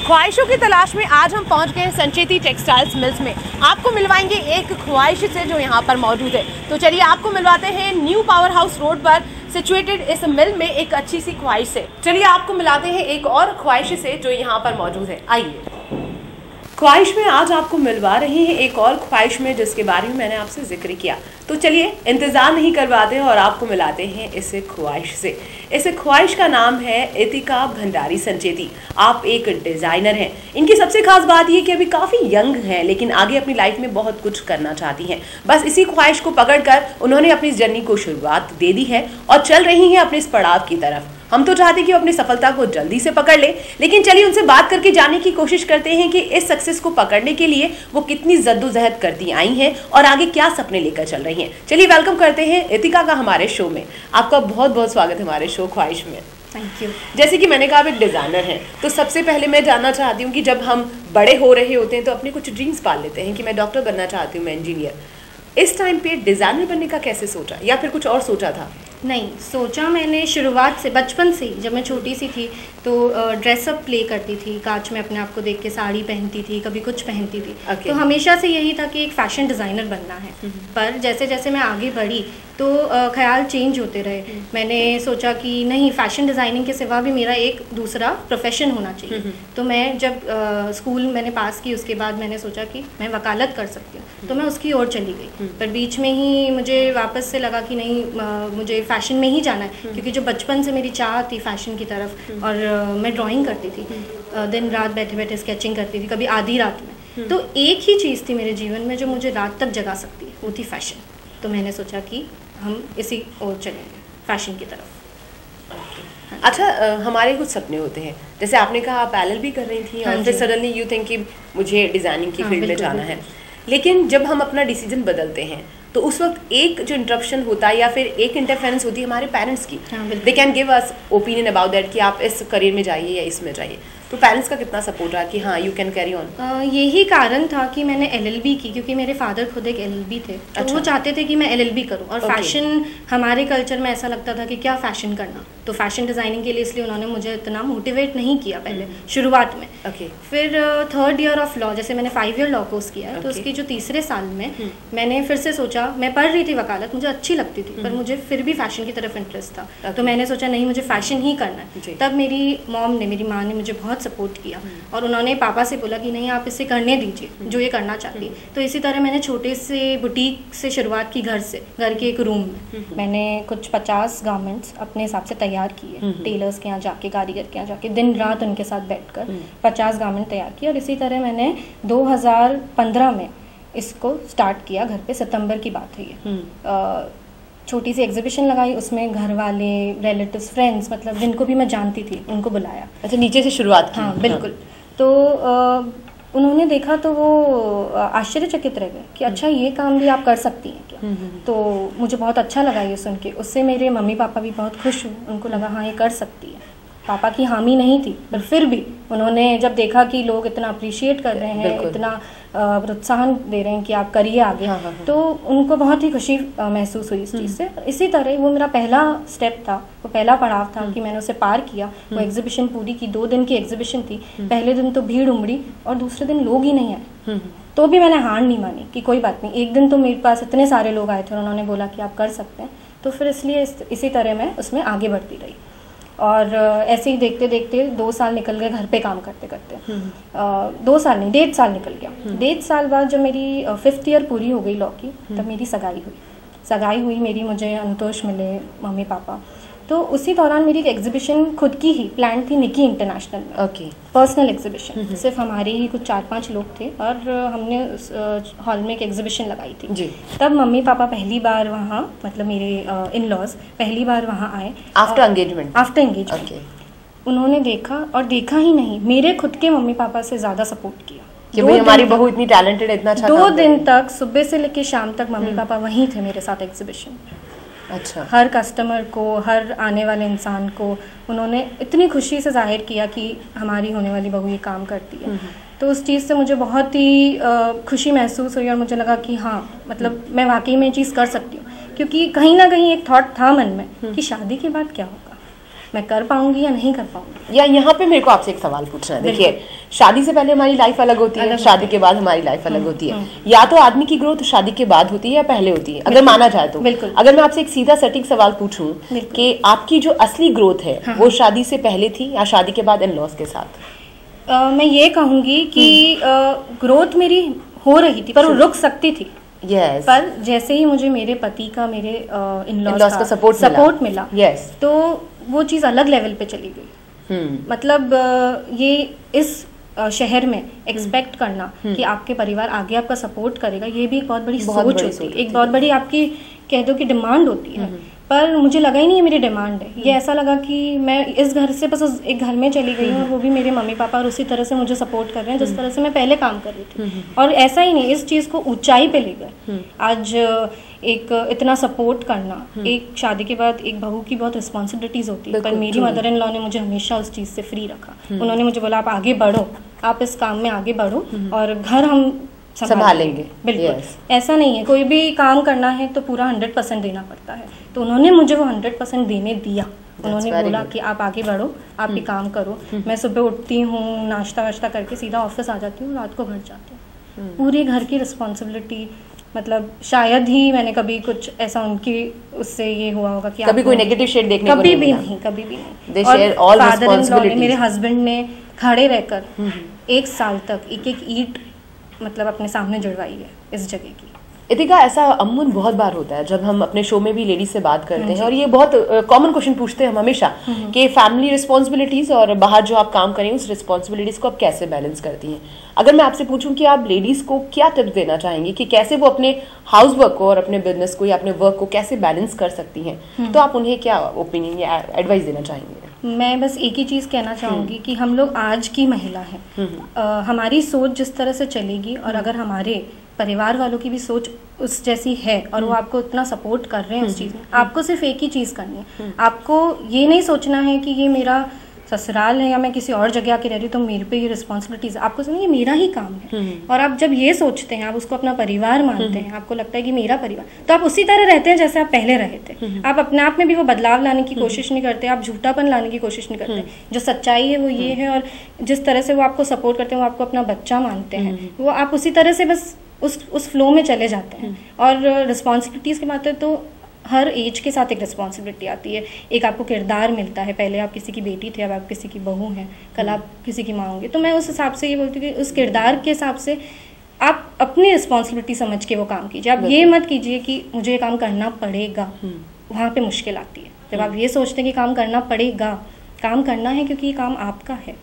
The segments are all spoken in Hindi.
ख्वाहिशों की तलाश में आज हम पहुंच गए हैं संचेती टेक्सटाइल्स मिल्स में। आपको मिलवाएंगे एक ख्वाहिश से जो यहां पर मौजूद है। तो चलिए आपको मिलवाते हैं न्यू पावर हाउस रोड पर सिचुएटेड इस मिल में एक अच्छी सी ख्वाहिश से। चलिए आपको मिलाते हैं एक और ख्वाहिश से जो यहाँ पर मौजूद है। आइए, ख्वाहिश में आज आपको मिलवा रहे हैं एक और ख्वाहिश में जिसके बारे में मैंने आपसे जिक्र किया। तो चलिए इंतज़ार नहीं करवाते और आपको मिलाते हैं इस ख्वाहिश से। इस ख्वाहिश का नाम है इतिका भंडारी संचेती। आप एक डिज़ाइनर हैं। इनकी सबसे खास बात ये कि अभी काफ़ी यंग हैं लेकिन आगे अपनी लाइफ में बहुत कुछ करना चाहती हैं। बस इसी ख्वाहिश को पकड़कर उन्होंने अपनी इस जर्नी को शुरुआत दे दी है और चल रही हैं अपने इस पड़ाव की तरफ। हम तो चाहते हैं कि वो अपनी सफलता को जल्दी से पकड़ ले, लेकिन चलिए उनसे बात करके जानने की कोशिश करते हैं कि इस सक्सेस को पकड़ने के लिए वो कितनी जद्दोजहद करती आई हैं और आगे क्या सपने लेकर चल रही हैं। चलिए वेलकम करते हैं इतिका का हमारे शो में। आपका बहुत बहुत स्वागत है हमारे शो ख्वाहिश में। Thank you. जैसे कि मैंने कहा आप एक डिज़ाइनर हैं, तो सबसे पहले मैं जानना चाहती हूँ कि जब हम बड़े हो रहे होते हैं तो अपने कुछ ड्रीम्स पाल लेते हैं कि मैं डॉक्टर बनना चाहती हूँ, मैं इंजीनियर। इस टाइम पे डिज़ाइनर बनने का कैसे सोचा या फिर कुछ और सोचा था? नहीं, सोचा मैंने शुरुआत से, बचपन से ही। जब मैं छोटी सी थी तो ड्रेसअप प्ले करती थी, कांच में अपने आप को देख के साड़ी पहनती थी, कभी कुछ पहनती थी। तो हमेशा से यही था कि एक फ़ैशन डिज़ाइनर बनना है। पर जैसे जैसे मैं आगे बढ़ी तो ख्याल चेंज होते रहे। मैंने सोचा कि नहीं, फ़ैशन डिज़ाइनिंग के सिवा भी मेरा एक दूसरा प्रोफेशन होना चाहिए। तो मैं जब स्कूल मैंने पास की उसके बाद मैंने सोचा कि मैं वकालत कर सकती हूँ, तो मैं उसकी ओर चली गई। पर बीच में ही मुझे वापस से लगा कि नहीं, मुझे फ़ैशन में ही जाना है, क्योंकि जो बचपन से मेरी चाह थी फ़ैशन की तरफ। और मैं ड्राइंग करती थी, दिन रात बैठे बैठे स्केचिंग करती थी, कभी आधी रात में। तो एक ही चीज़ थी मेरे जीवन में जो मुझे रात तक जगा सकती है, वो थी फ़ैशन। तो मैंने सोचा कि हम इसी ओर चलेंगे, फ़ैशन की तरफ। अच्छा, हमारे कुछ सपने होते हैं, जैसे आपने कहा आप LLB कर रही थी और फिर सडनली यू थिंक कि मुझे डिज़ाइनिंग की फील्ड में जाना है। लेकिन जब हम अपना डिसीजन बदलते हैं तो उस वक्त एक जो इंटरप्शन होता है या फिर एक इंटरफेरेंस होती है हमारे पेरेंट्स की। They can give us opinion about that कि आप इस करियर में जाइए या इसमें जाइए। तो पेरेंट्स का कितना सपोर्ट रहा कि हाँ यू कैन कैरी ऑन? यही कारण था कि मैंने LLB की, क्योंकि मेरे फादर खुद एक LLB थे। तो वो चाहते थे कि मैं LLB करूं। और फैशन, हमारे कल्चर में ऐसा लगता था कि क्या फ़ैशन करना। तो फैशन डिज़ाइनिंग के लिए इसलिए उन्होंने मुझे इतना मोटिवेट नहीं किया पहले शुरुआत में। फिर 3rd ईयर ऑफ लॉ, जैसे मैंने 5 ईयर लॉ कोर्स किया है, तो उसकी जो तीसरे साल में मैंने फिर से सोचा, मैं पढ़ रही थी वकालत, मुझे अच्छी लगती थी, पर मुझे फिर भी फैशन की तरफ इंटरेस्ट था। तो मैंने सोचा नहीं, मुझे फ़ैशन ही करना है। तब मेरी माँ ने मुझे बहुत सपोर्ट किया और उन्होंने पापा से बोला कि नहीं, आप इसे करने दीजिए जो ये करना चाहती है। तो इसी तरह मैंने छोटे से बुटीक से शुरुआत की, घर के एक रूम में। मैंने कुछ 50 गारमेंट्स अपने हिसाब से तैयार किए, टेलर्स के यहाँ जाके, कारीगर के यहाँ जाके, दिन रात उनके साथ बैठकर 50 गारमेंट तैयार किए। और इसी तरह मैंने 2015 में इसको स्टार्ट किया। घर पे सितंबर की बात है ये। छोटी सी एग्जीबिशन लगाई, उसमें घर वाले, रिलेटिव्स, फ्रेंड्स, मतलब जिनको भी मैं जानती थी उनको बुलाया। अच्छा, नीचे से शुरुआत की? हाँ बिल्कुल। तो उन्होंने देखा तो वो आश्चर्यचकित रह गए कि अच्छा, ये काम भी आप कर सकती हैं क्या। तो मुझे बहुत अच्छा लगा ये सुन के। उससे मेरे मम्मी पापा भी बहुत खुश हुए, उनको लगा हाँ ये कर सकती है। पापा की हामी नहीं थी, पर फिर भी उन्होंने जब देखा कि लोग इतना अप्रिशिएट कर रहे हैं, इतना प्रोत्साहन दे रहे हैं कि आप करिए आगे, तो उनको बहुत ही खुशी महसूस हुई इस चीज़ से। इसी तरह वो मेरा पहला स्टेप था, वो पहला पड़ाव था कि मैंने उसे पार किया। वो एग्जीबिशन पूरी की, 2 दिन की एग्जीबिशन थी। पहले दिन तो भीड़ उमड़ी और दूसरे दिन लोग ही नहीं आए। तो भी मैंने हार नहीं मानी कि कोई बात नहीं। एक दिन तो मेरे पास इतने सारे लोग आए थे और उन्होंने बोला कि आप कर सकते हैं। तो फिर इसलिए इसी तरह मैं उसमें आगे बढ़ती रही। और ऐसे ही देखते देखते 2 साल निकल गए घर पे काम करते करते। 2 साल नहीं, 1.5 साल निकल गया। 1.5 साल बाद जब मेरी 5th ईयर पूरी हो गई लॉ की, तब मेरी सगाई हुई मेरी। मुझे अंतोष मिले मम्मी पापा। तो उसी दौरान मेरी एक एग्जीबिशन खुद की ही प्लान थी, निकी इंटरनेशनल में। पर्सनल एग्जीबिशन, सिर्फ हमारे ही कुछ 4-5 लोग थे और हमने हॉल में एक एग्जीबिशन लगाई थी। तब मम्मी पापा पहली बार वहाँ, मतलब मेरे इन-लॉज पहली बार वहाँ आए आफ्टर एंगेजमेंट। उन्होंने देखा, और देखा ही नहीं, मेरे खुद के मम्मी पापा से ज़्यादा सपोर्ट किया कि भाई हमारी बहू इतनी टैलेंटेड है, इतना अच्छा। 2 दिन तक, सुबह से लेकर शाम तक मम्मी पापा वहीं थे मेरे साथ एग्जीबिशन। अच्छा। हर कस्टमर को, हर आने वाले इंसान को उन्होंने इतनी खुशी से जाहिर किया कि हमारी होने वाली बहू ये काम करती है। तो उस चीज़ से मुझे बहुत ही खुशी महसूस हुई और मुझे लगा कि हाँ, मतलब मैं वाकई में ये चीज़ कर सकती हूँ। क्योंकि कहीं ना कहीं एक थॉट था मन में कि शादी के बाद क्या होगा, मैं कर पाऊंगी या नहीं कर पाऊंगी। या यहाँ पे मेरे को आपसे एक सवाल पूछना है। देखिए, शादी से पहले हमारी लाइफ अलग होती है, शादी के बाद हमारी लाइफ अलग होती है। या तो आदमी की ग्रोथ शादी के बाद होती है या पहले होती है, अगर माना जाए तो। अगर मैं आपसे एक सीधा सटीक सवाल पूछूं कि आपकी जो असली ग्रोथ है वो शादी से पहले थी या शादी के बाद इन लॉज के साथ? मैं ये कहूंगी कि ग्रोथ मेरी हो रही थी पर वो रुक सकती थी। Yes. पर जैसे ही मुझे मेरे पति का, मेरे इन-लॉज का सपोर्ट मिला yes. तो वो चीज़ अलग लेवल पे चली गई। मतलब ये इस शहर में एक्सपेक्ट करना कि आपके परिवार आगे आपका सपोर्ट करेगा, ये भी एक बहुत बड़ी सोच होती है, एक बहुत बड़ी आपकी कह दो कि डिमांड होती है। पर मुझे लगा ही नहीं ये मेरी डिमांड है, ये ऐसा लगा कि मैं इस घर से बस एक घर में चली गई हूँ और वो भी मेरे मम्मी पापा और उसी तरह से मुझे सपोर्ट कर रहे हैं जिस तरह से मैं पहले काम कर रही थी। और ऐसा ही नहीं, इस चीज़ को ऊंचाई पे ले गए। आज एक इतना सपोर्ट करना, एक शादी के बाद एक बहू की बहुत रिस्पॉन्सिबिलिटीज होती है, पर मेरी मदर इन लॉ ने मुझे हमेशा उस चीज़ से फ्री रखा। उन्होंने मुझे बोला आप आगे बढ़ो, आप इस काम में आगे बढ़ो और घर हम संभालेंगे। बिल्कुल ऐसा नहीं है, कोई भी काम करना है तो पूरा 100% देना पड़ता है, तो उन्होंने मुझे वो 100% देने दिया। उन्होंने बोला कि आप आगे बढ़ो, आप ये काम करो। मैं सुबह उठती हूँ, नाश्ता वाश्ता करके सीधा ऑफिस आ जाती हूँ, रात को घर जाती हूँ। पूरे घर की रिस्पॉन्सिबिलिटी, मतलब शायद ही मैंने कभी कुछ ऐसा उनकी उससे ये हुआ होगा कि कभी कोई नेगेटिव शेड देखने को कभी भी नहीं, कभी भी नहीं। और फादर इन लॉ ने, मेरे हस्बैंड ने खड़े रहकर 1 साल तक एक ईंट मतलब अपने सामने जुड़वाई है इस जगह की। इतिका, ऐसा अमूमन बहुत बार होता है जब हम अपने शो में भी लेडीज से बात करते हैं और ये बहुत कॉमन क्वेश्चन पूछते हैं हम हमेशा कि फैमिली रिस्पॉन्सिबिलिटीज और बाहर जो आप काम करें उस रिस्पॉन्सिबिलिटीज को आप कैसे बैलेंस करती हैं। अगर मैं आपसे पूछूं कि आप लेडीज को क्या टिप्स देना चाहेंगी कि कैसे वो अपने हाउस वर्क को और अपने बिजनेस को या अपने वर्क को कैसे बैलेंस कर सकती हैं, तो आप उन्हें क्या ओपिनियन या एडवाइस देना चाहेंगे? मैं बस एक ही चीज़ कहना चाहूँगी कि हम लोग आज की महिला हैं, हमारी सोच जिस तरह से चलेगी और अगर हमारे परिवार वालों की भी सोच उस जैसी है और वो आपको इतना सपोर्ट कर रहे हैं उस चीज़ में, आपको सिर्फ एक ही चीज़ करनी है। आपको ये नहीं सोचना है कि ये मेरा ससुराल है या मैं किसी और जगह आके रह रही हूँ तो मेरे पे ये रिस्पॉन्सिबिलिटीज, आपको समझिए मेरा ही काम है। और आप जब ये सोचते हैं, आप उसको अपना परिवार मानते हैं, आपको लगता है कि मेरा परिवार, तो आप उसी तरह रहते हैं जैसे आप पहले रहे थे। आप अपने आप में भी वो बदलाव लाने की कोशिश नहीं करते, आप झूठापन लाने की कोशिश नहीं करते। जो सच्चाई है वो ये है, और जिस तरह से वो आपको सपोर्ट करते हैं, वो आपको अपना बच्चा मानते हैं, वो आप उसी तरह से बस उस फ्लो में चले जाते हैं। और रिस्पॉन्सिबिलिटीज़ की बात है तो हर एज के साथ एक रिस्पॉन्सिबिलिटी आती है, एक आपको किरदार मिलता है। पहले आप किसी की बेटी थे, अब आप किसी की बहू हैं, कल आप किसी की माँ होंगे। तो मैं उस हिसाब से ये बोलती हूँ कि उस किरदार के हिसाब से आप अपनी रिस्पॉन्सिबिलिटी समझ के वो काम कीजिए। आप ये मत कीजिए कि मुझे ये काम करना पड़ेगा, वहाँ पे मुश्किल आती है। जब आप ये सोचते हैं कि काम करना पड़ेगा, काम करना है क्योंकि ये काम आपका है,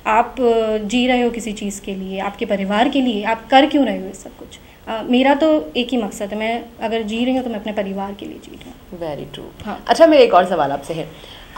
आप जी रहे हो किसी चीज़ के लिए, आपके परिवार के लिए, आप कर क्यों रहे हो ये सब कुछ। मेरा तो एक ही मकसद है, मैं अगर जी रही हूँ तो मैं अपने परिवार के लिए जी रही हूँ। Very true. हाँ। अच्छा, मेरा एक और सवाल आपसे है,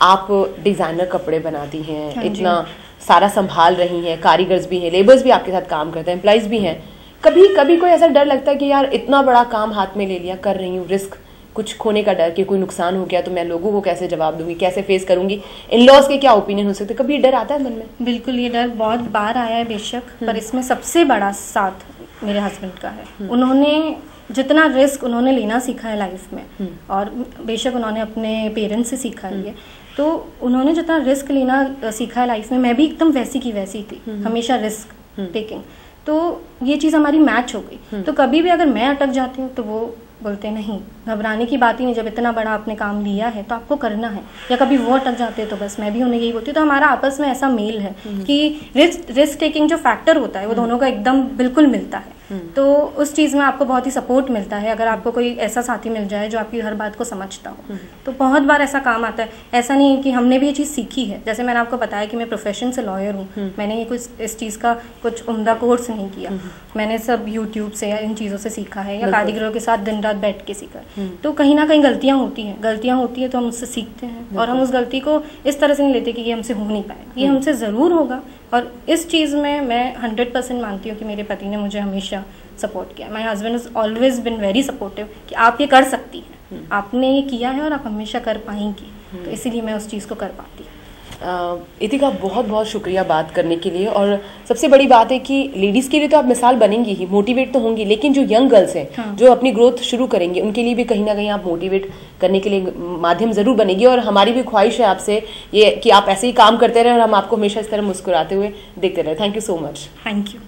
आप डिज़ाइनर कपड़े बनाती हैं, हाँ, इतना सारा संभाल रही हैं, कारीगर्स भी हैं, लेबर्स भी आपके साथ काम करते हैं, एम्प्लॉइज़ भी हैं, कभी कभी कोई ऐसा डर लगता है कि यार इतना बड़ा काम हाथ में ले लिया, कर रही हूँ, रिस्क, कुछ खोने का डर कि कोई नुकसान हो गया तो मैं लोगों को कैसे जवाब दूंगी, कैसे फेस करूंगी, इन लॉज के क्या ओपिनियन हो सकते, कभी ये डर आता है मन में? बिल्कुल, ये डर बहुत बार आया है बेशक, पर इसमें सबसे बड़ा साथ मेरे हस्बैंड का है। उन्होंने जितना रिस्क उन्होंने लेना सीखा है लाइफ में, और बेशक उन्होंने अपने पेरेंट्स से सीखा है, तो उन्होंने जितना रिस्क लेना सीखा है लाइफ में, मैं भी एकदम वैसी की वैसी थी, हमेशा रिस्क टेकिंग। तो ये चीज़ हमारी मैच हो गई। तो कभी भी अगर मैं अटक जाती हूँ तो वो बोलते नहीं, घबराने की बात ही नहीं, जब इतना बड़ा आपने काम लिया है तो आपको करना है। या कभी वो अटक जाते हैं तो बस मैं भी उन्हें यही बोलती हूँ। तो हमारा आपस में ऐसा मेल है कि रिस्क टेकिंग जो फैक्टर होता है वो दोनों का एकदम बिल्कुल मिलता है। तो उस चीज़ में आपको बहुत ही सपोर्ट मिलता है। अगर आपको कोई ऐसा साथी मिल जाए जो आपकी हर बात को समझता हो तो बहुत बार ऐसा काम आता है। ऐसा नहीं है कि हमने भी ये चीज़ सीखी है, जैसे मैंने आपको बताया कि मैं प्रोफेशन से लॉयर हूँ, मैंने ये कुछ इस चीज़ का कुछ उम्दा कोर्स नहीं किया, मैंने सब यूट्यूब से या इन चीज़ों से सीखा है, या कारीगरों के साथ दिन रात बैठ के सीखा है। तो कहीं ना कहीं गलतियाँ होती हैं तो हम उससे सीखते हैं, और हम उस गलती को इस तरह से नहीं लेते कि ये हमसे हो नहीं पाएगा, ये हमसे ज़रूर होगा। और इस चीज़ में मैं 100% मानती हूँ कि मेरे पति ने मुझे हमेशा सपोर्ट किया। My husband is always been very supportive कि आप ये कर सकती हैं, आपने ये किया है और आप हमेशा कर पाएंगी, तो इसीलिए मैं उस चीज़ को कर पाती हूँ। इतिका बहुत बहुत शुक्रिया बात करने के लिए। और सबसे बड़ी बात है कि लेडीज़ के लिए तो आप मिसाल बनेंगी ही, मोटिवेट तो होंगी, लेकिन जो यंग गर्ल्स हैं हाँ। जो अपनी ग्रोथ शुरू करेंगे उनके लिए भी कहीं ना कहीं आप मोटिवेट करने के लिए माध्यम ज़रूर बनेगी। और हमारी भी ख्वाहिश है आपसे ये कि आप ऐसे ही काम करते रहें और हम आपको हमेशा इस तरह मुस्कुराते हुए देखते रहें। Thank you so much. Thank you.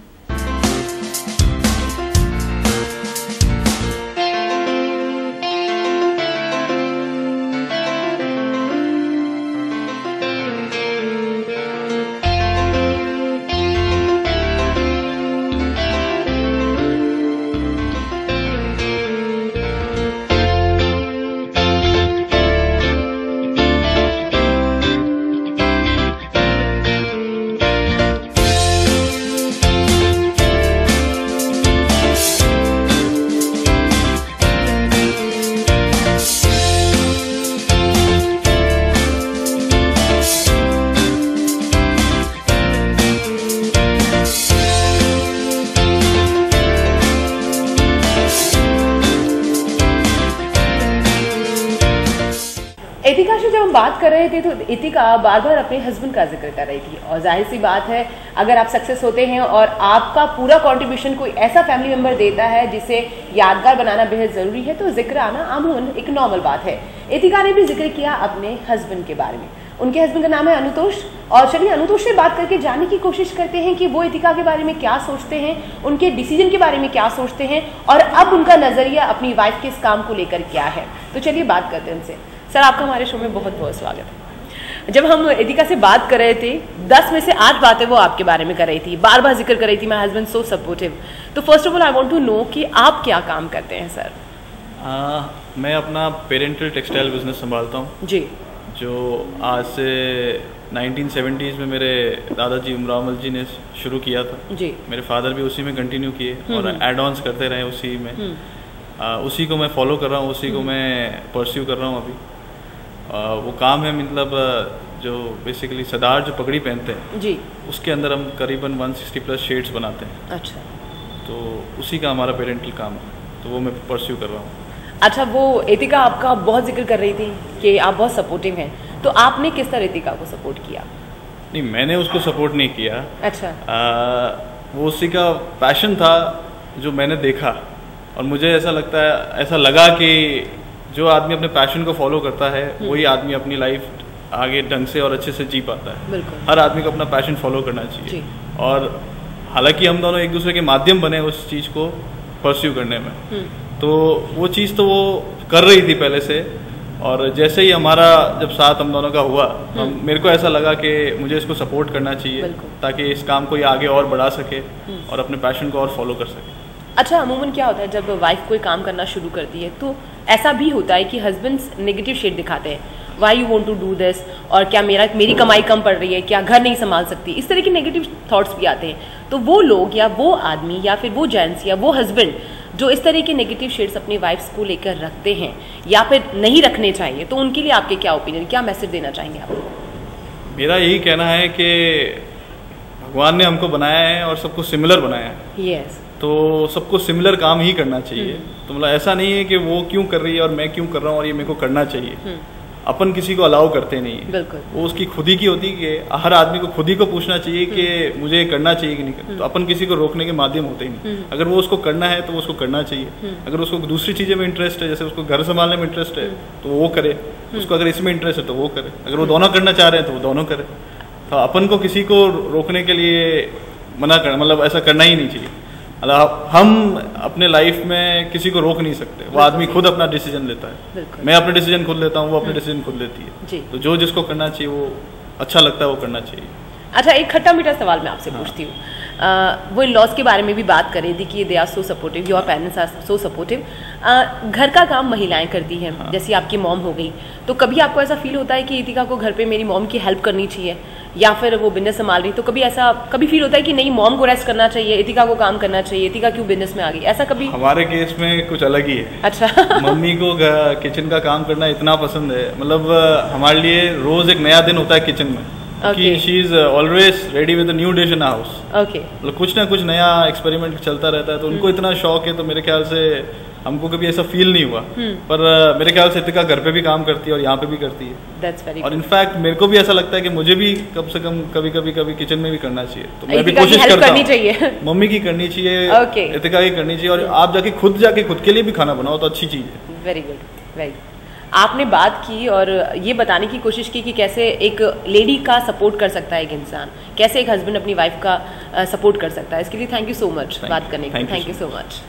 Itika से जब हम बात कर रहे थे तो इतिका बार बार अपने हस्बैंड का जिक्र कर रही थी, और जाहिर सी बात है अगर आप सक्सेस होते हैं और आपका पूरा कंट्रीब्यूशन कोई ऐसा फैमिली मेंबर देता है जिसे यादगार बनाना बेहद ज़रूरी है तो जिक्र आना आमूमन एक नॉर्मल बात है। इतिका ने भी जिक्र किया अपने हस्बैंड के बारे में। उनके हस्बैंड का नाम है अनुतोष, और चलिए अनुतोष से बात करके जानने की कोशिश करते हैं कि वो इतिका के बारे में क्या सोचते हैं, उनके डिसीजन के बारे में क्या सोचते हैं, और अब उनका नज़रिया अपनी वाइफ के इस काम को लेकर क्या है। तो चलिए बात करते हैं उनसे। सर, आपका हमारे शो में बहुत बहुत स्वागत है। जब हम इतिका से बात कर रहे थे 10 में से 8 बातें वो आपके बारे में कर रही थी, बार बार जिक्र कर रही थी माय हस्बैंड सो सपोर्टिव। तो first of all I want to know कि आप क्या काम करते हैं सर? मैं अपना पेरेंटल टेक्सटाइल बिजनेस संभालता हूँ जी, जो आज से 1970s में मेरे दादाजी उमरावल जी ने शुरू किया था जी। मेरे फादर भी उसी में कंटिन्यू किए और एड ऑन्स करते रहे उसी में। उसी को मैं फॉलो कर रहा हूँ, उसी को मैं परस्यू कर रहा हूँ अभी। वो काम है मतलब जो बेसिकली सरदार जो पगड़ी पहनते हैं जी, उसके अंदर हम करीबन 160+ शेड्स बनाते हैं। अच्छा, तो उसी का हमारा पेरेंटल काम है, तो वो मैं परस्यू कर रहा हूँ। अच्छा, वो इतिका आपका बहुत जिक्र कर रही थी कि आप बहुत सपोर्टिव हैं, तो आपने किस तरह इतिका को सपोर्ट किया? नहीं, मैंने उसको सपोर्ट नहीं किया। अच्छा, वो उसी का पैशन था जो मैंने देखा, और मुझे ऐसा लगता है, ऐसा लगा कि जो आदमी अपने पैशन को फॉलो करता है वही आदमी अपनी लाइफ आगे ढंग से और अच्छे से जी पाता है। बिल्कुल, हर आदमी को अपना पैशन फॉलो करना चाहिए। और हालांकि हम दोनों एक दूसरे के माध्यम बने उस चीज़ को परस्यू करने में, तो वो चीज़ तो वो कर रही थी पहले से, और जैसे ही हमारा जब साथ हम दोनों का हुआ, मेरे को ऐसा लगा कि मुझे इसको सपोर्ट करना चाहिए ताकि इस काम को ये आगे और बढ़ा सके और अपने पैशन को और फॉलो कर सके। अच्छा, अमूमन क्या होता है जब वाइफ कोई काम करना शुरू करती है तो ऐसा भी होता है कि हस्बैंड्स नेगेटिव शेड दिखाते हैं, why you want to do this, और क्या मेरी कमाई कम पड़ रही है, क्या घर नहीं संभाल सकती, इस तरह के नेगेटिव थॉट्स भी आते हैं। तो वो लोग या वो आदमी या फिर वो जेंट्स या वो हस्बैंड जो इस तरह के नेगेटिव शेड्स अपनी वाइफ्स को लेकर रखते हैं या फिर नहीं रखने चाहिए, तो उनके लिए आपके क्या ओपिनियन, क्या मैसेज देना चाहेंगे आप? मेरा यही कहना है कि भगवान ने हमको बनाया है और सबको सिमिलर बनाया है। यस, तो सबको सिमिलर काम ही करना चाहिए। तो मतलब ऐसा नहीं है कि वो क्यों कर रही है और मैं क्यों कर रहा हूँ और ये मेरे को करना चाहिए। अपन किसी को अलाउ करते नहीं है, बिल्कुल, वो उसकी खुद ही की होती है कि हर आदमी को खुद ही को पूछना चाहिए कि मुझे करना चाहिए कि नहीं करना। तो अपन किसी को रोकने के माध्यम होते ही नहीं। अगर वो उसको करना है तो वो उसको करना चाहिए। अगर उसको दूसरी चीज़ें में इंटरेस्ट है, जैसे उसको घर संभालने में इंटरेस्ट है तो वो करे, उसको अगर इसमें इंटरेस्ट है तो वो करे, अगर वो दोनों करना चाह रहे हैं तो वो दोनों करे। तो अपन को किसी को रोकने के लिए मना कर, मतलब ऐसा करना ही नहीं चाहिए। मतलब हम अपने लाइफ में किसी को रोक नहीं सकते, वो आदमी खुद अपना डिसीजन लेता है। मैं अपने डिसीजन खुद लेता हूँ, वो अपने डिसीजन खुद लेती है। तो जो जिसको करना चाहिए वो अच्छा लगता है वो करना चाहिए। अच्छा, एक खट्टा मीठा सवाल मैं आपसे पूछती हूँ। वो लॉस के बारे में भी बात कर रही थी कि they are so supportive, your parents are so supportive. घर का काम महिलाएं करती हैं, जैसे आपकी मॉम हो गई, तो कभी आपको ऐसा फील होता है कि इतिका को घर पे मेरी मॉम की हेल्प करनी चाहिए, या फिर वो बिजनेस संभाल रही, तो कभी फील होता है कि नहीं, मॉम को रेस्ट करना चाहिए, इतिका को काम करना चाहिए, इतिका क्यों बिजनेस में आ गई, ऐसा कभी? हमारे केस में कुछ अलग ही है। अच्छा मम्मी को किचन का काम करना इतना पसंद है, मतलब हमारे लिए रोज एक नया दिन होता है किचन में। She is always ready with new dish in house. मतलब कुछ ना कुछ नया एक्सपेरिमेंट चलता रहता है, तो उनको इतना शौक है। तो मेरे ख्याल से हमको कभी ऐसा फील नहीं हुआ। पर मेरे ख्याल से इतिका घर पे भी काम करती है और यहाँ पे भी करती है। That's very और good. इनफैक्ट मेरे को भी ऐसा लगता है कि मुझे भी कम से कम कभी किचन में भी करना चाहिए, तो मैं भी कोशिश करता करनी चाहिए। मम्मी की करनी चाहिए, Okay. इतिका की करनी चाहिए, और आप जाके खुद के लिए भी खाना बनाओ तो अच्छी चीज़ है। Very good, very good. आपने बात की और ये बताने की कोशिश की कि कैसे एक लेडी का सपोर्ट कर सकता है एक इंसान, कैसे एक हस्बैंड अपनी वाइफ का सपोर्ट कर सकता है। इसके लिए थैंक यू सो मच बात करने के लिए। Thank you so much.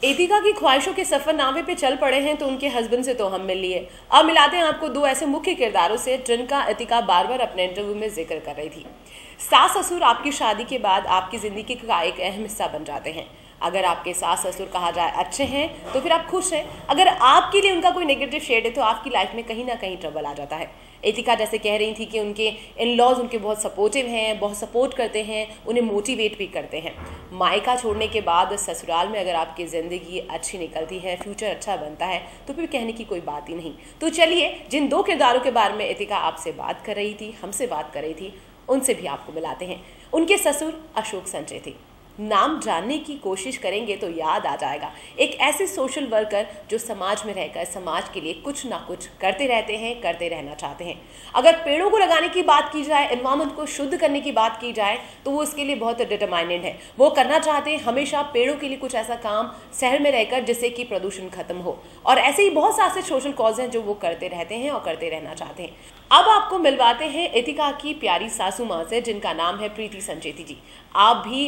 Itika की ख्वाहिशों के सफरनामे पे चल पड़े हैं तो उनके हस्बैंड से तो हम मिल लिए। अब मिलाते हैं आपको दो ऐसे मुख्य किरदारों से जिनका इतिका बार बार अपने इंटरव्यू में जिक्र कर रही थी। सास ससुर आपकी शादी के बाद आपकी जिंदगी का एक अहम हिस्सा बन जाते हैं। अगर आपके सास ससुर कहा जाए अच्छे हैं तो फिर आप खुश हैं, अगर आपके लिए उनका कोई नेगेटिव शेड है तो आपकी लाइफ में कहीं ना कहीं ट्रबल आ जाता है। इतिका जैसे कह रही थी कि उनके इन लॉज उनके बहुत सपोर्टिव हैं, बहुत सपोर्ट करते हैं, उन्हें मोटिवेट भी करते हैं। मायका छोड़ने के बाद ससुराल में अगर आपकी ज़िंदगी अच्छी निकलती है, फ्यूचर अच्छा बनता है तो फिर कहने की कोई बात ही नहीं। तो चलिए जिन दो किरदारों के बारे में इतिका आपसे बात कर रही थी, हमसे बात कर रही थी, उनसे भी आपको मिलाते हैं। उनके ससुर अशोक संचेती। नाम जानने की कोशिश करेंगे तो याद आ जाएगा, एक ऐसे सोशल वर्कर जो समाज में रहकर समाज के लिए कुछ ना कुछ करते रहते हैं, करते रहना चाहते हैं। अगर पेड़ों को लगाने की बात की जाए, एनवायरमेंट को शुद्ध करने की बात की जाए तो वो इसके लिए बहुत डिटरमाइंडेड है। वो करना चाहते हैं हमेशा पेड़ों के लिए कुछ ऐसा काम शहर में रहकर जिससे कि प्रदूषण खत्म हो, और ऐसे ही बहुत सारे सोशल कॉज हैं जो वो करते रहते हैं और करते रहना चाहते हैं। अब आपको मिलवाते हैं इतिका की प्यारी सासू माँ से जिनका नाम है प्रीति संचेती जी। आप भी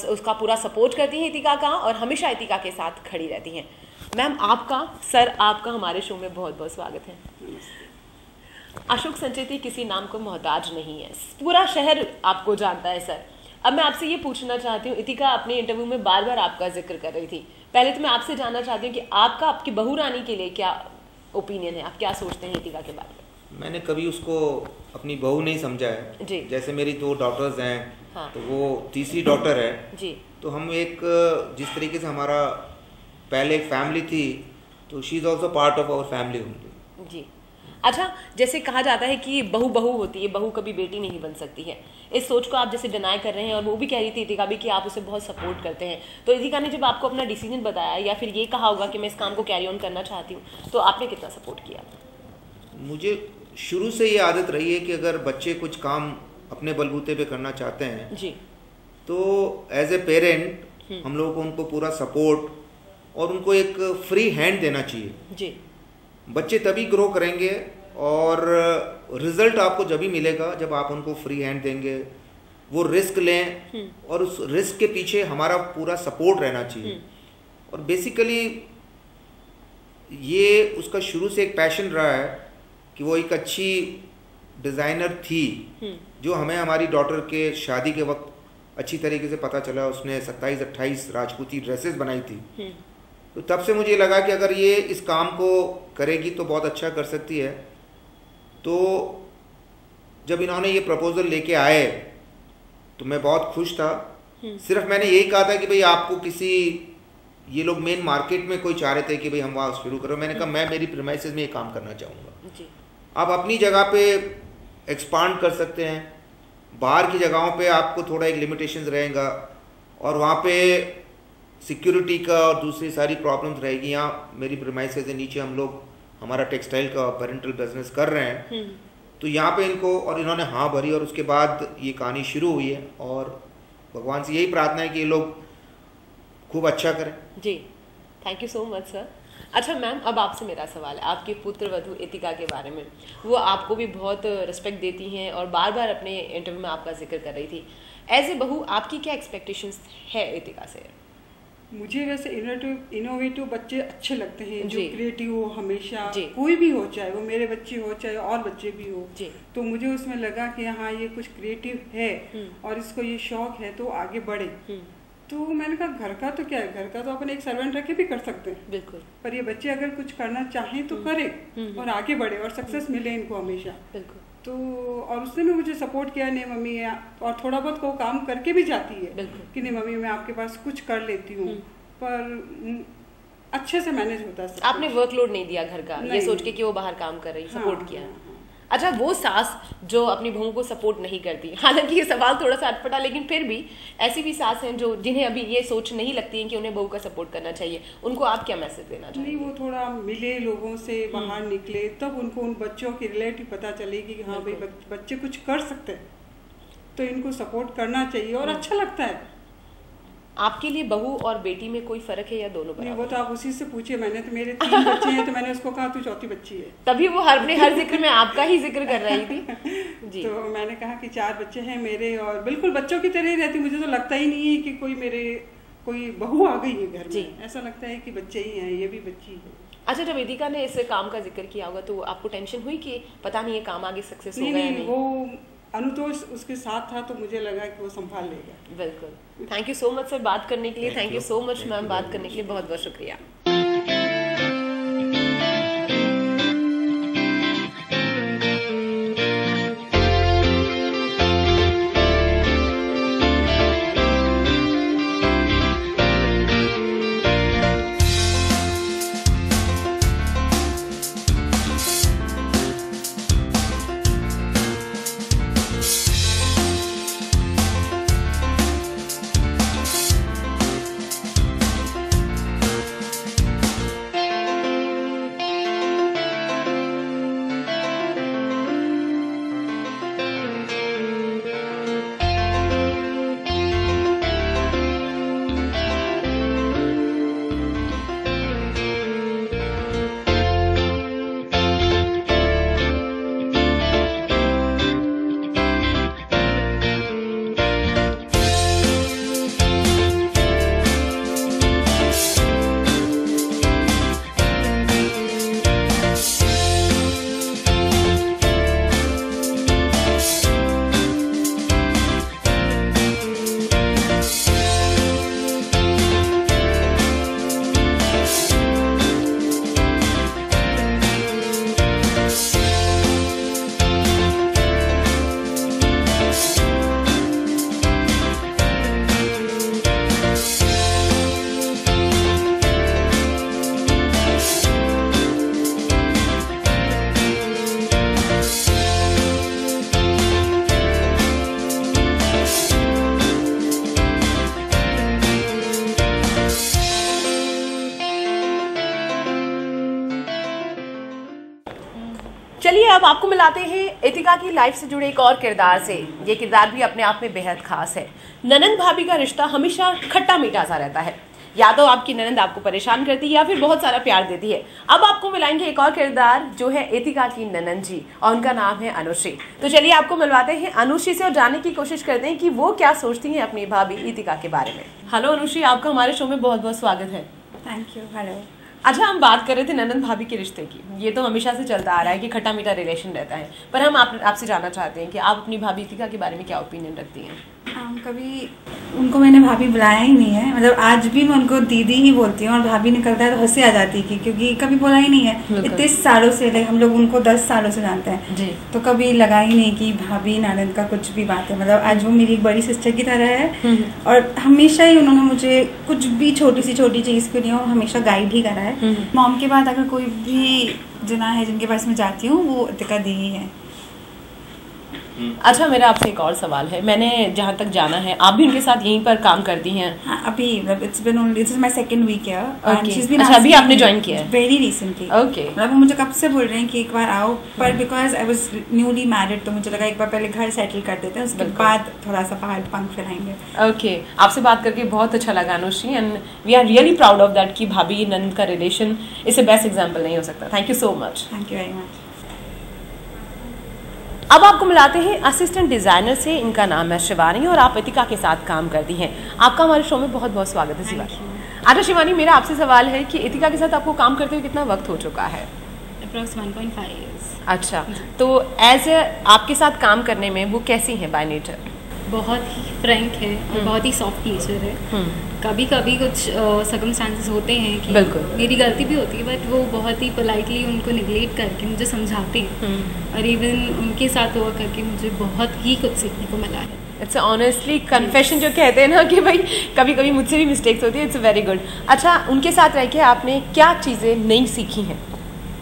उसका पूरा सपोर्ट करती हैं इतिका का और हमेशा इतिका के साथ खड़ी रहती हैं। मैम आपका हमारे शो में बहुत बहुत स्वागत है। अशोक संचेती किसी नाम को मोहताज नहीं है, पूरा शहर आपको जानता है सर। अब मैं आपसे ये पूछना चाहती हूँ, इतिका अपने इंटरव्यू में बार बार आपका जिक्र कर रही थी, पहले तो मैं आपसे जानना चाहती हूँ कि आपकी बहू रानी के लिए क्या ओपिनियन है, आप क्या सोचते हैं इतिका के बारे में? मैंने कभी उसको अपनी बहू नहीं समझा है जी। जैसे मेरी 2 डॉटर्स हैं, हाँ। तो वो तीसरी डॉटर है जी। तो हम एक जिस तरीके से हमारा पहले एक फैमिली थी तो she is also part of our family only. जी। अच्छा, जैसे कहा जाता है कि बहू होती है, बहू कभी बेटी नहीं बन सकती है, इस सोच को आप जैसे डिनाई कर रहे हैं और वो भी कह रही थी इतिका भी कि आप उसे बहुत सपोर्ट करते हैं। तो इतिका ने जब आपको अपना डिसीजन बताया या फिर ये कहा होगा कि मैं इस काम को कैरी ऑन करना चाहती हूँ, तो आपने कितना सपोर्ट किया? मुझे शुरू से ये आदत रही है कि अगर बच्चे कुछ काम अपने बलबूते पे करना चाहते हैं जी, तो एज ए पेरेंट हम लोगों को उनको पूरा सपोर्ट और उनको एक फ्री हैंड देना चाहिए जी। बच्चे तभी ग्रो करेंगे और रिजल्ट आपको जब ही मिलेगा जब आप उनको फ्री हैंड देंगे, वो रिस्क लें और उस रिस्क के पीछे हमारा पूरा सपोर्ट रहना चाहिए। और बेसिकली ये उसका शुरू से एक पैशन रहा है कि वो एक अच्छी डिज़ाइनर थी, जो हमें हमारी डॉटर के शादी के वक्त अच्छी तरीके से पता चला। उसने 27-28 राजपूती ड्रेसेस बनाई थी, तो तब से मुझे लगा कि अगर ये इस काम को करेगी तो बहुत अच्छा कर सकती है। तो जब इन्होंने ये प्रपोजल लेके आए तो मैं बहुत खुश था। सिर्फ मैंने यही कहा था कि भाई आपको किसी, ये लोग मेन मार्केट में कोई चाह रहे थे कि भाई हम वहाँ शुरू करो, मैंने कहा मैं मेरी प्रीमाइसेस में ये काम करना चाहूँगा। आप अपनी जगह पे एक्सपांड कर सकते हैं, बाहर की जगहों पे आपको थोड़ा एक लिमिटेशंस रहेगा और वहाँ पे सिक्योरिटी का और दूसरी सारी प्रॉब्लम्स रहेगी। यहाँ मेरी प्रीमाइसेस के नीचे हम लोग हमारा टेक्सटाइल का पेरेंटल बिजनेस कर रहे हैं, तो यहाँ पे इनको और इन्होंने हाँ भरी और उसके बाद ये कहानी शुरू हुई है और भगवान से यही प्रार्थना है कि ये लोग खूब अच्छा करें। जी, thank you so much sir. अच्छा मैम, अब आपसे मेरा सवाल है आपके पुत्र वधू इतिका के बारे में। वो आपको भी बहुत रिस्पेक्ट देती हैं और बार बार अपने इंटरव्यू में आपका जिक्र कर रही थी। एज ए बहू आपकी क्या एक्सपेक्टेशंस है इतिका से? मुझे वैसे इनोवेटिव बच्चे अच्छे लगते हैं, जो जी। क्रिएटिव हो हमेशा, जी। कोई भी हो, चाहे वो मेरे बच्चे हो चाहे और बच्चे भी हो। जी। तो मुझे उसमें लगा कि हाँ ये कुछ क्रिएटिव है और इसको ये शौक है तो आगे बढ़े। तो मैंने कहा घर का तो क्या है, घर का तो अपन एक सर्वेंट रख के भी कर सकते हैं, बिल्कुल, पर ये बच्चे अगर कुछ करना चाहें तो करें और आगे बढ़े और सक्सेस मिले इनको हमेशा। बिल्कुल। तो और उसने भी मुझे सपोर्ट किया, नहीं मम्मी है, और थोड़ा बहुत वो काम करके भी जाती है कि नहीं मम्मी मैं आपके पास कुछ कर लेती हूँ, पर अच्छे से मैनेज होता है। आपने वर्कलोड नहीं दिया घर का, ये सोच के कि वो बाहर काम कर रही, सपोर्ट किया। अच्छा, वो सास जो अपनी बहू को सपोर्ट नहीं करती, हालांकि ये सवाल थोड़ा सा अटपटा, लेकिन फिर भी ऐसी भी सास हैं जो जिन्हें अभी ये सोच नहीं लगती है कि उन्हें बहू का सपोर्ट करना चाहिए, उनको आप क्या मैसेज देना चाहिए? नहीं, वो थोड़ा मिले लोगों से, बाहर निकले, तब उनको उन बच्चों की रिलेटिव पता चलेगी कि हाँ भाई बच्चे कुछ कर सकते हैं, तो इनको सपोर्ट करना चाहिए और अच्छा लगता है। आपके लिए बहू और बेटी में कोई फर्क है या दोनों बराबर? नहीं, वो तो आप उसी से पूछिए। मैंने तो मेरे 3 बच्चे हैं, तो मैंने उसको कहा तू चौथी बच्ची है, तभी वो हर जिक्र में आपका ही जिक्र कर रही थी जी। तो मैंने कहा कि 4 बच्चे हैं मेरे, और बिल्कुल बच्चों की तरह ही रहती। मुझे तो लगता ही नहीं है कि कोई बहू आ गई है घर में, ऐसा लगता है कि बच्चे ही हैं, ये भी बच्ची है। अच्छा, जब वेदिका ने इस काम का जिक्र किया होगा तो आपको टेंशन हुई कि पता नहीं ये काम आगे सक्सेस होगा या नहीं? वो अनुतोष उसके साथ था, तो मुझे लगा कि वो संभाल लेगा। बिल्कुल। Thank you so much sir बात करने के लिए। Thank you so much ma'am बात करने के लिए, बहुत बहुत शुक्रिया। चलिए अब आपको मिलाते हैं इतिका की लाइफ से जुड़े एक और किरदार से। ये किरदार भी अपने आप में बेहद खास है। ननंद भाभी का रिश्ता हमेशा खट्टा मीठा सा रहता है। या तो आपकी ननंद आपको परेशान करती है या फिर बहुत सारा प्यार देती है। अब आपको मिलाएंगे एक और किरदार जो है इतिका की ननंद जी, और उनका नाम है अनुश्री। तो चलिए आपको मिलवाते हैं अनुश्री से और जानने की कोशिश करते हैं कि वो क्या सोचती हैं अपनी भाभी इतिका के बारे में। हेलो अनुश्री, आपका हमारे शो में बहुत बहुत स्वागत है। Thank you. हेलो। अच्छा, हम बात कर रहे थे ननंद भाभी के रिश्ते की। ये तो हमेशा से चलता आ रहा है कि खट्टा मीठा रिलेशन रहता है, पर हम आपसे जानना चाहते हैं कि आप अपनी भाभी इतिका के बारे में क्या ओपिनियन रखती हैं? कभी उनको मैंने भाभी बुलाया ही नहीं है, मतलब आज भी मैं उनको दीदी ही बोलती हूँ, और भाभी निकलता है तो हंसी आ जाती है क्योंकि कभी बोला ही नहीं है। इतने सालों से, हम लोग उनको 10 सालों से जानते हैं जी, तो कभी लगा ही नहीं कि भाभी ननद का कुछ भी बात है। मतलब आज वो मेरी एक बड़ी सिस्टर की तरह है, और हमेशा ही उन्होंने मुझे कुछ भी छोटी चीज़ के लिए हमेशा गाइड ही करा है। मॉम के बाद अगर कोई भी जना है जिनके पास मैं जाती हूँ वो इतिका दी ही है। अच्छा, मेरा आपसे एक और सवाल है। मैंने जहाँ तक जाना है आप भी उनके साथ यहीं पर काम करती हैं? हाँ, अभी it's been only this is my second week here and she is been. अच्छा, अभी आपने ज्वाइन किया है? Very recently. ओके। मतलब मुझे कब से बोल रहे हैं कि एक बार आओ, पर because I was newly married तो मुझे लगा एक बार पहले घर सेटल कर देते हैं, उसके बाद थोड़ा सा बाहर पंख फैलाएंगे। ओके, आपसे बात करके बहुत अच्छा लगा Anushree, and we are really proud of that कि भाभी ननद का रिलेशन इससे बेस्ट एग्जाम्पल नहीं हो सकता। Thank you so much. Thank you very much. अब आपको मिलाते हैं असिस्टेंट डिजाइनर से। इनका नाम है शिवानी और आप इतिका के साथ काम करती हैं। आपका हमारे शो में बहुत बहुत स्वागत है शिवानी। अच्छा शिवानी, मेरा आपसे सवाल है कि इतिका के साथ आपको काम करते हुए कितना वक्त हो चुका है? Approx 1.5 years। अच्छा, तो एज ए आपके साथ काम करने में वो कैसी हैं बाय नेचर? बहुत ही फ्रैंक है और बहुत ही सॉफ्ट नेचर है। कभी कभी कुछ सर्कमस्टांसेस होते हैं कि मेरी गलती भी होती है, बट वो बहुत ही पोलाइटली उनको निगलेक्ट करके मुझे समझाते हैं और इवन उनके साथ हुआ करके मुझे बहुत ही कुछ सीखने को मिला है। इट्स ऑनेस्टली कन्फेशन जो कहते हैं ना कि भाई कभी कभी मुझसे भी मिस्टेक्स होती है, इट्स वेरी गुड। अच्छा, उनके साथ रह के आपने क्या चीज़ें नई सीखी हैं?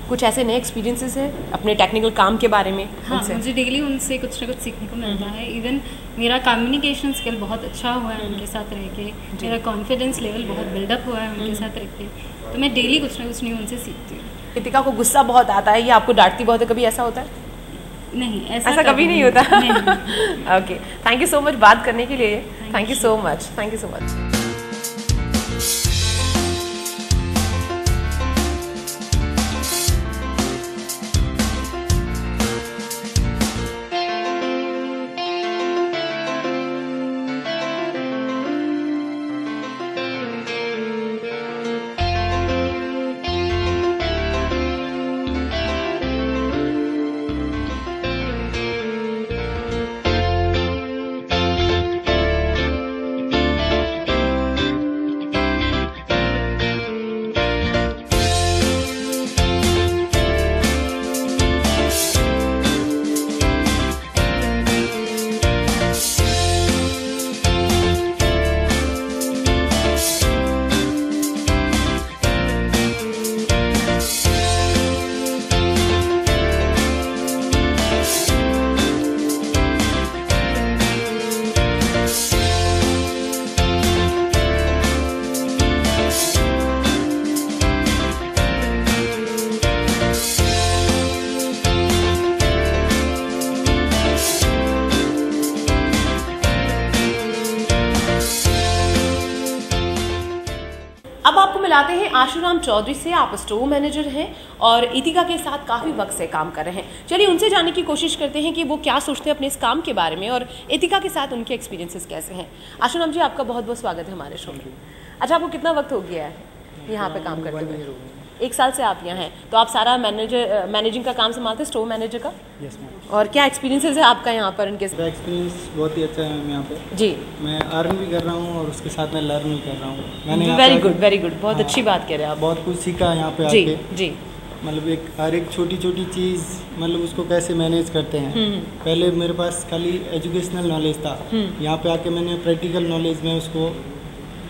कुछ ऐसे नए एक्सपीरियंसेस हैं अपने टेक्निकल काम के बारे में? हाँ, मुझे डेली उनसे कुछ ना कुछ सीखने को मिलता है। इवन मेरा कम्युनिकेशन स्किल बहुत अच्छा हुआ है उनके साथ रह के, मेरा कॉन्फिडेंस लेवल बहुत बिल्डअप हुआ है उनके साथ रह के, तो मैं डेली कुछ ना कुछ न्यू उनसे सीखती हूँ। रितिका को गुस्सा बहुत आता है या आपको डांटती बहुत है, कभी ऐसा होता है? नहीं, ऐसा कभी नहीं होता। Okay, thank you so much बात करने के लिए। Thank you so much, thank you so much. अब आपको मिलाते हैं आशुराम चौधरी से। आप स्टोर मैनेजर हैं और इतिका के साथ काफ़ी वक्त से काम कर रहे हैं। चलिए उनसे जानने की कोशिश करते हैं कि वो क्या सोचते हैं अपने इस काम के बारे में और इतिका के साथ उनके एक्सपीरियंसेस कैसे हैं। आशुराम जी, आपका बहुत बहुत स्वागत है हमारे शो में। अच्छा, आपको कितना वक्त हो गया है यहाँ पे काम करते हुए? 1 साल से आप यहाँ हैं, तो आप सारा मैनेजिंग का काम संभालते हैं, स्टोर मैनेजर का? Yes ma'am. और क्या एक्सपीरियंसेस है आपका यहाँ पर उनके? मेरा एक्सपीरियंस बहुत ही अच्छा है मैम यहाँ पे जी। मैं अर्न भी कर रहा हूँ और उसके साथ मैं लर्न भी कर रहा हूँ। मैंने वेरी गुड, वेरी गुड, बहुत अच्छी बात कह रहे हैं आप। बहुत कुछ सीखा यहाँ पे जी आके। जी। मतलब हर एक छोटी छोटी चीज़, मतलब उसको कैसे मैनेज करते हैं। पहले मेरे पास खाली एजुकेशनल नॉलेज था, यहाँ पे आके मैंने प्रैक्टिकल नॉलेज में उसको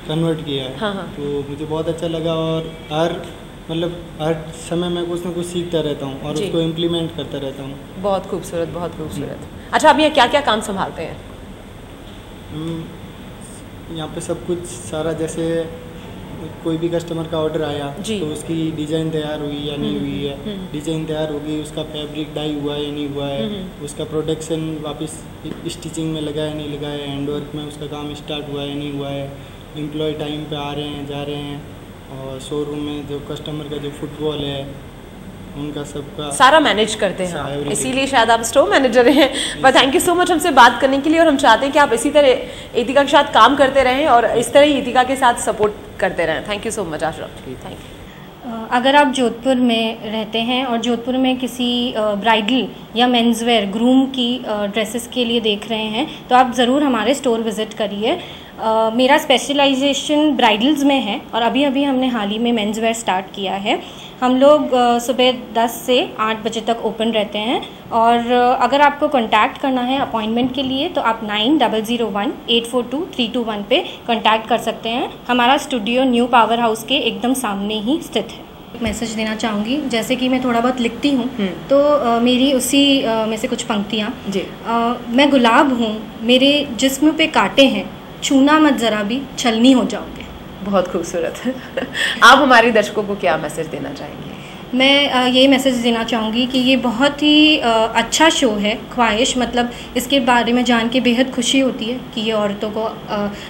कन्वर्ट किया है। हाँ। तो मुझे बहुत अच्छा लगा और हर समय मैं कुछ ना कुछ सीखता रहता हूँ और उसको इम्प्लीमेंट करता रहता हूँ। बहुत खूबसूरत, बहुत खूबसूरत। अच्छा, आप यहाँ क्या क्या काम संभालते हैं? यहाँ पे सब कुछ सारा, जैसे कोई भी कस्टमर का ऑर्डर आया तो उसकी डिज़ाइन तैयार हुई या नहीं हुई है, डिज़ाइन तैयार हो गई, उसका फैब्रिक डाई हुआ या नहीं हुआ है, उसका प्रोडक्शन वापस स्टिचिंग में लगा है नहीं लगा है, हैंडवर्क में उसका काम स्टार्ट हुआ है नहीं हुआ है, एम्प्लॉय टाइम पे आ रहे हैं जा रहे हैं, और शोरूम में जो कस्टमर का जो फुटबॉल है उनका सबका सारा मैनेज करते हैं, इसीलिए शायद आप स्टोर मैनेजर हैं। पर थैंक यू सो मच हमसे बात करने के लिए, और हम चाहते हैं कि आप इसी तरह इतिका के साथ काम करते रहें और इस तरह ही इतिका के साथ सपोर्ट करते रहें। Thank you so much Ashuram, thank you. अगर आप जोधपुर में रहते हैं और जोधपुर में किसी ब्राइडल या मेंसवेयर ग्रूम की ड्रेसेस के लिए देख रहे हैं तो आप ज़रूर हमारे स्टोर विज़िट करिए। मेरा स्पेशलाइजेशन ब्राइडल्स में है और अभी हमने हाल ही में मेंसवेयर स्टार्ट किया है। हम लोग सुबह 10 से 8 बजे तक ओपन रहते हैं, और अगर आपको कांटेक्ट करना है अपॉइंटमेंट के लिए तो आप 9001842321 पे कांटेक्ट कर सकते हैं। हमारा स्टूडियो न्यू पावर हाउस के एकदम सामने ही स्थित है। मैसेज देना चाहूँगी, जैसे कि मैं थोड़ा बहुत लिखती हूँ तो मेरी उसी में से कुछ पंक्तियाँ। मैं गुलाब हूँ, मेरे जिस्म पे कांटे हैं, छूना मत ज़रा भी, छलनी हो जाओगे। बहुत खूबसूरत। आप हमारे दर्शकों को क्या मैसेज देना चाहेंगे? मैं ये मैसेज देना चाहूँगी कि ये बहुत ही अच्छा शो है ख्वाहिश, मतलब इसके बारे में जान के बेहद खुशी होती है कि ये औरतों को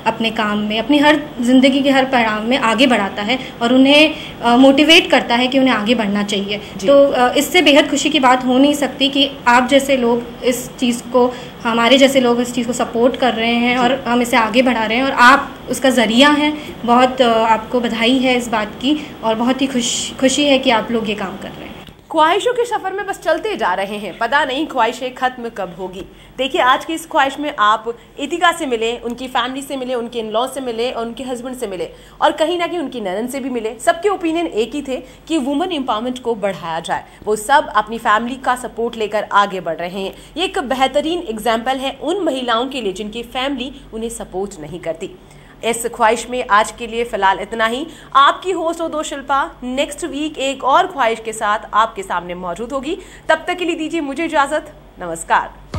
अपने काम में, अपनी हर ज़िंदगी के हर पड़ाव में आगे बढ़ाता है और उन्हें मोटिवेट करता है कि उन्हें आगे बढ़ना चाहिए। तो इससे बेहद खुशी की बात हो नहीं सकती कि आप जैसे लोग इस चीज़ को, हमारे जैसे लोग इस चीज़ को सपोर्ट कर रहे हैं और हम इसे आगे बढ़ा रहे हैं, और आप उसका ज़रिया हैं। बहुत आपको बधाई है इस बात की, और बहुत ही खुशी है कि आप लोग ये काम कर रहे हैं। ख्वाहिशों के सफर में बस चलते जा रहे हैं, पता नहीं ख्वाहिशें खत्म कब होगी। देखिए आज की इस ख्वाहिश में आप इतिका से मिले, उनकी फैमिली से मिले, उनके इन लॉ से मिले और उनके हस्बैंड से मिले और कहीं ना कहीं उनकी ननन से भी मिले। सबके ओपिनियन एक ही थे कि वुमेन एम्पावरमेंट को बढ़ाया जाए। वो सब अपनी फैमिली का सपोर्ट लेकर आगे बढ़ रहे हैं। ये एक बेहतरीन एग्जाम्पल है उन महिलाओं के लिए जिनकी फैमिली उन्हें सपोर्ट नहीं करती। इस ख्वाहिश में आज के लिए फिलहाल इतना ही। आपकी होस्ट हो दो शिल्पा नेक्स्ट वीक एक और ख्वाहिश के साथ आपके सामने मौजूद होगी। तब तक के लिए दीजिए मुझे इजाजत। नमस्कार।